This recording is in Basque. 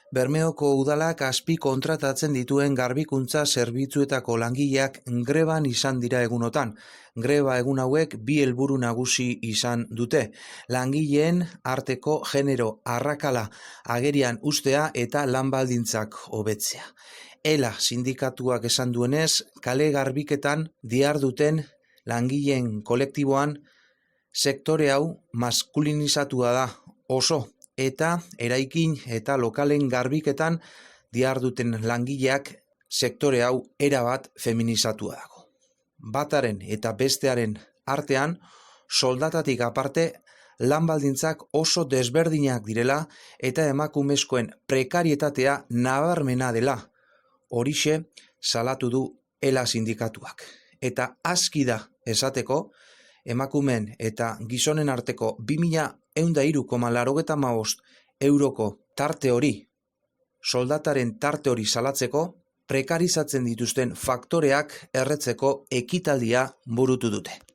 Bermeoko udalak azpi kontratatzen dituen garbikuntza zerbitzuetako langileak greban izan dira egunotan. Greba egun hauek bi helburu nagusi izan dute. Langileen arteko genero arrakala agerian ustea eta lan baldintzak hobetzea. ELA sindikatuak esan duenez, kale garbiketan diharduten langileen kolektiboan sektore hau maskulinizatua da oso, eta eraikin eta lokalen garbiketan diharduten langileak sektore hau erabat feminizatua dago. Bataren eta bestearen artean, soldatatik aparte, lan baldintzak oso desberdinak direla eta emakumezkoen prekarietatea nabarmena dela. Horixe salatu du ELA sindikatuak. Eta aski da esateko, emakumeen eta gizonen arteko 2.103,85 euroko tarte hori, soldataren tarte hori salatzeko, prekarizatzen dituzten faktoreak erretzeko ekitaldia burutu dute.